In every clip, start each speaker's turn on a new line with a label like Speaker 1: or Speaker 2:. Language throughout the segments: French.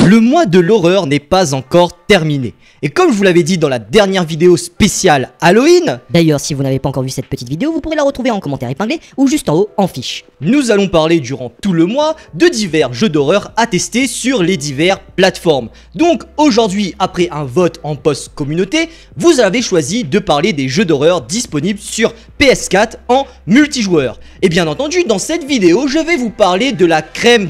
Speaker 1: Le mois de l'horreur n'est pas encore terminé. Et comme je vous l'avais dit dans la dernière vidéo spéciale Halloween,
Speaker 2: d'ailleurs si vous n'avez pas encore vu cette petite vidéo, vous pourrez la retrouver en commentaire épinglé ou juste en haut en fiche.
Speaker 1: Nous allons parler durant tout le mois de divers jeux d'horreur à tester sur les diverses plateformes. Donc aujourd'hui, après un vote en post communauté, vous avez choisi de parler des jeux d'horreur disponibles sur PS4 en multijoueur. Et bien entendu, dans cette vidéo, je vais vous parler de la crème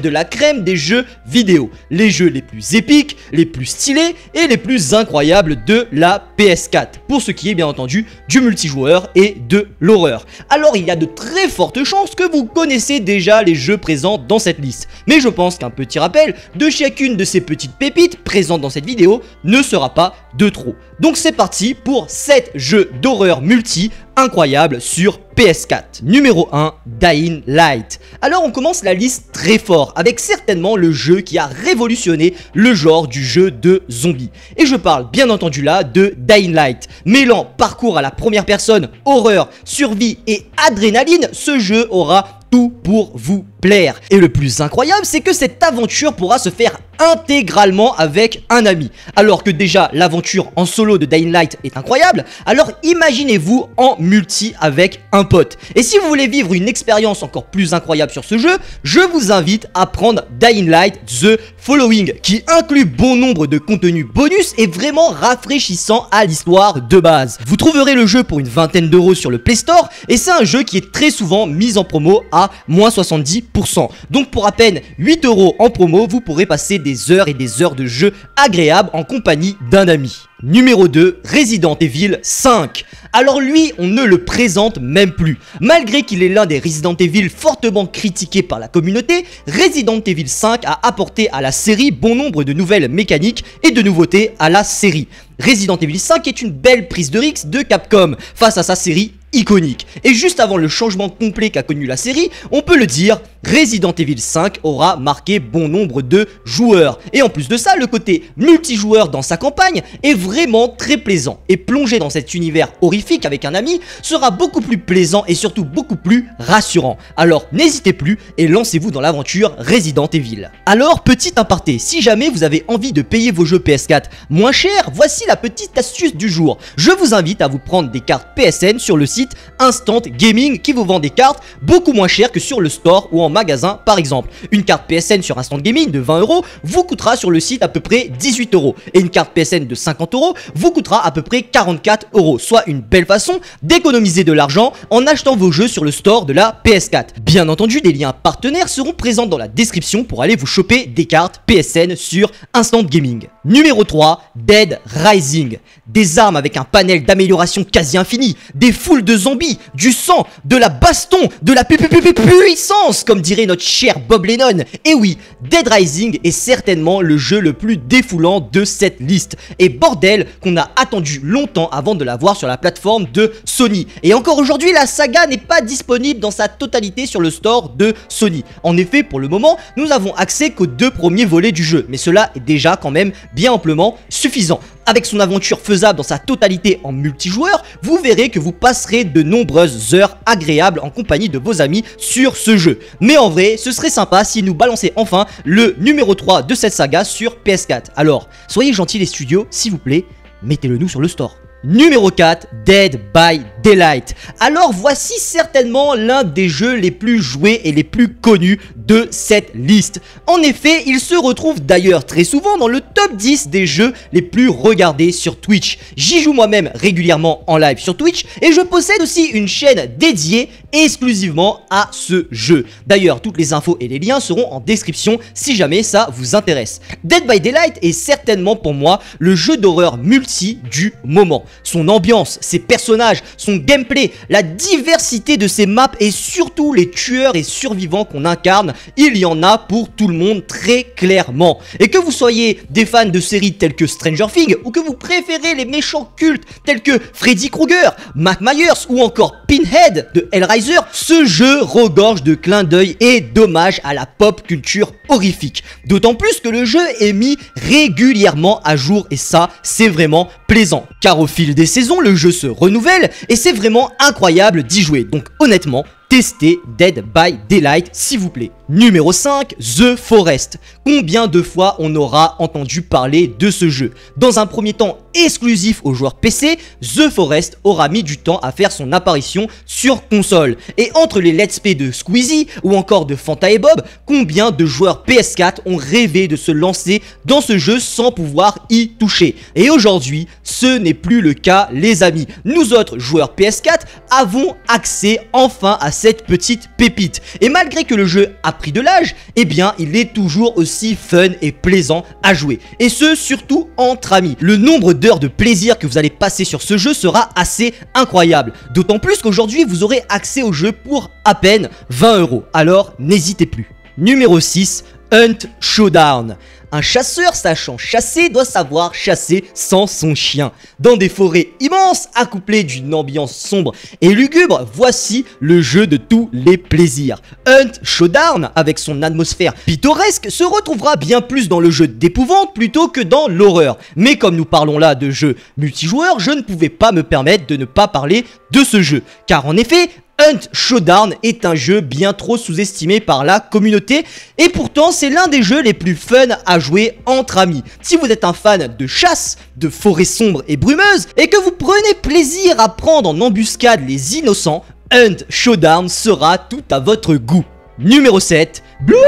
Speaker 1: des jeux vidéo. Les jeux les plus épiques, les plus stylés et les plus incroyables de la PS4. Pour ce qui est bien entendu du multijoueur et de l'horreur. Alors il y a de très fortes chances que vous connaissez déjà les jeux présents dans cette liste. Mais je pense qu'un petit rappel de chacune de ces petites pépites présentes dans cette vidéo ne sera pas de trop. Donc c'est parti pour 7 jeux d'horreur multi incroyables sur PS4. Numéro 1, Dying Light. Alors on commence la liste très fort avec certainement le jeu qui a révolutionné le genre du jeu de zombies. Et je parle bien entendu là de Dying Light. Mêlant parcours à la première personne, horreur, survie et adrénaline, ce jeu aura tout pour vous plaire. Et le plus incroyable, c'est que cette aventure pourra se faire intégralement avec un ami. Alors que déjà l'aventure en solo de Dying Light est incroyable, alors imaginez-vous en multi avec un pote. Et si vous voulez vivre une expérience encore plus incroyable sur ce jeu, je vous invite à prendre Dying Light The Following, qui inclut bon nombre de contenus bonus et vraiment rafraîchissant à l'histoire de base. Vous trouverez le jeu pour une vingtaine d'euros sur le Play Store, et c'est un jeu qui est très souvent mis en promo à moins 70%. Donc pour à peine 8 euros en promo, vous pourrez passer des heures et des heures de jeu agréables en compagnie d'un ami. Numéro 2, Resident Evil 5. Alors lui, on ne le présente même plus. Malgré qu'il est l'un des Resident Evil fortement critiqués par la communauté, Resident Evil 5 a apporté à la série bon nombre de nouvelles mécaniques et de nouveautés à la série. Resident Evil 5 est une belle prise de risque de Capcom face à sa série iconique. Et juste avant le changement complet qu'a connu la série, on peut le dire, Resident Evil 5 aura marqué bon nombre de joueurs. Et en plus de ça, le côté multijoueur dans sa campagne est vraiment très plaisant. Et plonger dans cet univers horrifique avec un ami sera beaucoup plus plaisant et surtout beaucoup plus rassurant. Alors n'hésitez plus et lancez-vous dans l'aventure Resident Evil. Alors petit aparté, si jamais vous avez envie de payer vos jeux PS4 moins cher, voici la petite astuce du jour. Je vous invite à vous prendre des cartes PSN sur le site Instant Gaming qui vous vend des cartes beaucoup moins chères que sur le store ou en magasin par exemple. Une carte PSN sur Instant Gaming de 20 euros vous coûtera sur le site à peu près 18 euros et une carte PSN de 50 euros vous coûtera à peu près 44 euros, soit une belle façon d'économiser de l'argent en achetant vos jeux sur le store de la PS4. Bien entendu, des liens partenaires seront présents dans la description pour aller vous choper des cartes PSN sur Instant Gaming. Numéro 3, Dead Rising. Des armes avec un panel d'amélioration quasi infini, des foules de zombies, du sang, de la baston, de la puissance, comme dirait notre cher Bob Lennon. Et oui, Dead Rising est certainement le jeu le plus défoulant de cette liste. Et bordel qu'on a attendu longtemps avant de l'avoir sur la plateforme de Sony. Et encore aujourd'hui, la saga n'est pas disponible dans sa totalité sur le store de Sony. En effet, pour le moment, nous avons accès qu'aux 2 premiers volets du jeu. Mais cela est déjà quand même bien amplement suffisant. Avec son aventure faisable dans sa totalité en multijoueur, vous verrez que vous passerez de nombreuses heures agréables en compagnie de vos amis sur ce jeu. Mais en vrai, ce serait sympa si nous balançait enfin le numéro 3 de cette saga sur PS4. Alors, soyez gentils les studios, s'il vous plaît, mettez-le nous sur le store. Numéro 4, Dead by Daylight. Alors voici certainement l'un des jeux les plus joués et les plus connus de cette liste. En effet, il se retrouve d'ailleurs très souvent dans le top 10 des jeux les plus regardés sur Twitch. J'y joue moi-même régulièrement en live sur Twitch et je possède aussi une chaîne dédiée exclusivement à ce jeu. D'ailleurs, toutes les infos et les liens seront en description si jamais ça vous intéresse. Dead by Daylight est certainement pour moi le jeu d'horreur multi du moment. Son ambiance, ses personnages, son gameplay, la diversité de ses maps et surtout les tueurs et survivants qu'on incarne, il y en a pour tout le monde très clairement. Et que vous soyez des fans de séries telles que Stranger Things ou que vous préférez les méchants cultes tels que Freddy Krueger, Mike Myers ou encore Pinhead de Hellraiser, ce jeu regorge de clins d'œil et d'hommages à la pop culture horrifique. D'autant plus que le jeu est mis régulièrement à jour et ça, c'est vraiment plaisant. Car au fil des saisons, le jeu se renouvelle et c'est vraiment incroyable d'y jouer. Donc honnêtement, Testez Dead by Daylight s'il vous plaît. Numéro 5, The Forest. Combien de fois on aura entendu parler de ce jeu? Dans un premier temps exclusif aux joueurs PC, The Forest aura mis du temps à faire son apparition sur console. Et entre les let's play de Squeezie ou encore de Fanta et Bob, combien de joueurs PS4 ont rêvé de se lancer dans ce jeu sans pouvoir y toucher? Et aujourd'hui, ce n'est plus le cas les amis. Nous autres joueurs PS4 avons accès enfin à cette petite pépite. Et malgré que le jeu a pris de l'âge, eh bien il est toujours aussi fun et plaisant à jouer. Et ce surtout entre amis. Le nombre d'heures de plaisir que vous allez passer sur ce jeu sera assez incroyable. D'autant plus qu'aujourd'hui vous aurez accès au jeu pour à peine 20 €. Alors n'hésitez plus. Numéro 6, Hunt Showdown. Un chasseur sachant chasser doit savoir chasser sans son chien. Dans des forêts immenses, accouplées d'une ambiance sombre et lugubre, voici le jeu de tous les plaisirs. Hunt Showdown, avec son atmosphère pittoresque, se retrouvera bien plus dans le jeu d'épouvante plutôt que dans l'horreur. Mais comme nous parlons là de jeux multijoueurs, je ne pouvais pas me permettre de ne pas parler de ce jeu. Car en effet, Hunt Showdown est un jeu bien trop sous-estimé par la communauté et pourtant c'est l'un des jeux les plus fun à jouer entre amis. Si vous êtes un fan de chasse, de forêts sombres et brumeuses et que vous prenez plaisir à prendre en embuscade les innocents, Hunt Showdown sera tout à votre goût. Numéro 7, Bloodborne.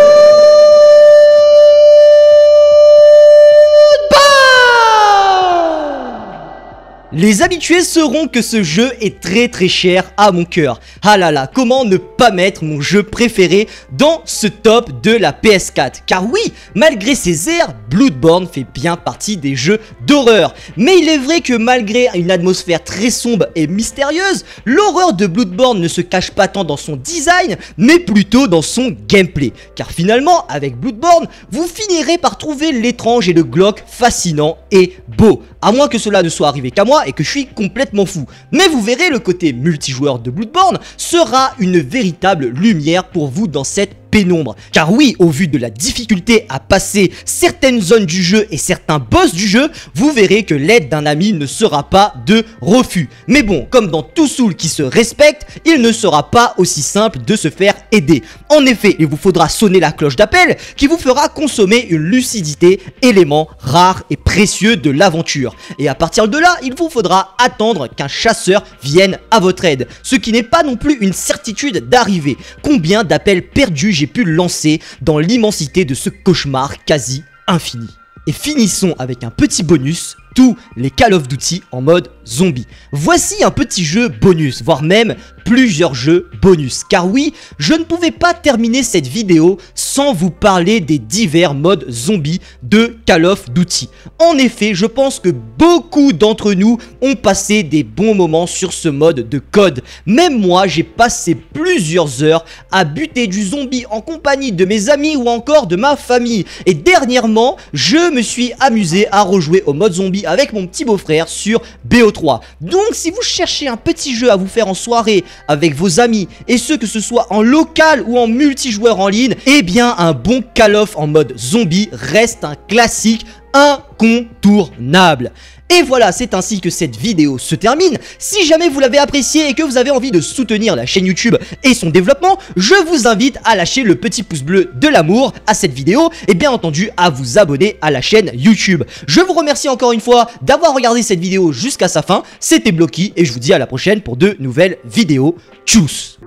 Speaker 1: Les habitués sauront que ce jeu est très cher à mon cœur. Ah là là, comment ne pas mettre mon jeu préféré dans ce top de la PS4? Car oui, malgré ses airs, Bloodborne fait bien partie des jeux d'horreur. Mais il est vrai que malgré une atmosphère très sombre et mystérieuse, l'horreur de Bloodborne ne se cache pas tant dans son design, mais plutôt dans son gameplay. Car finalement, avec Bloodborne, vous finirez par trouver l'étrange et le glauque fascinant et beau. À moins que cela ne soit arrivé qu'à moi et que je suis complètement fou. Mais vous verrez, le côté multijoueur de Bloodborne sera une véritable lumière pour vous dans cette pénombre. Car oui, au vu de la difficulté à passer certaines zones du jeu et certains boss du jeu, vous verrez que l'aide d'un ami ne sera pas de refus. Mais bon, comme dans tout Soul qui se respecte, il ne sera pas aussi simple de se faire aider. En effet, il vous faudra sonner la cloche d'appel qui vous fera consommer une lucidité, élément rare et précieux de l'aventure. Et à partir de là, il vous faudra attendre qu'un chasseur vienne à votre aide. Ce qui n'est pas non plus une certitude d'arriver. Combien d'appels perdus j'ai pu lancer dans l'immensité de ce cauchemar quasi infini. Et finissons avec un petit bonus, tous les Call of Duty en mode zombie. Voici un petit jeu bonus, voire même plusieurs jeux bonus. Car oui, je ne pouvais pas terminer cette vidéo sans vous parler des divers modes zombies de Call of Duty. En effet, je pense que beaucoup d'entre nous ont passé des bons moments sur ce mode de code. Même moi, j'ai passé plusieurs heures à buter du zombie en compagnie de mes amis ou encore de ma famille. Et dernièrement, je me suis amusé à rejouer au mode zombie avec mon petit beau-frère sur BO3. Donc si vous cherchez un petit jeu à vous faire en soirée avec vos amis, et ce que ce soit en local ou en multijoueur en ligne, eh bien un bon Call of en mode zombie reste un classique incontournable. Et voilà, c'est ainsi que cette vidéo se termine. Si jamais vous l'avez apprécié et que vous avez envie de soutenir la chaîne YouTube et son développement, je vous invite à lâcher le petit pouce bleu de l'amour à cette vidéo et bien entendu à vous abonner à la chaîne YouTube. Je vous remercie encore une fois d'avoir regardé cette vidéo jusqu'à sa fin. C'était Blocky et je vous dis à la prochaine pour de nouvelles vidéos. Tchuss!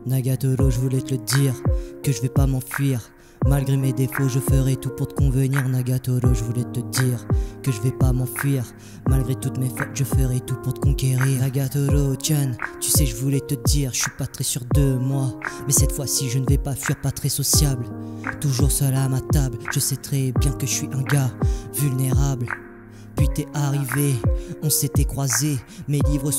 Speaker 3: Nagatoro, je voulais te le dire, que je vais pas m'enfuir. Malgré mes défauts, je ferai tout pour te convenir. Nagatoro, je voulais te dire que je vais pas m'enfuir. Malgré toutes mes fautes, je ferai tout pour te conquérir. Nagatoro, Chan, tu sais, je voulais te dire, je suis pas très sûr de moi. Mais cette fois-ci, je ne vais pas fuir, pas très sociable. Toujours seul à ma table, je sais très bien que je suis un gars vulnérable. Puis t'es arrivé, on s'était croisés, mes livres sont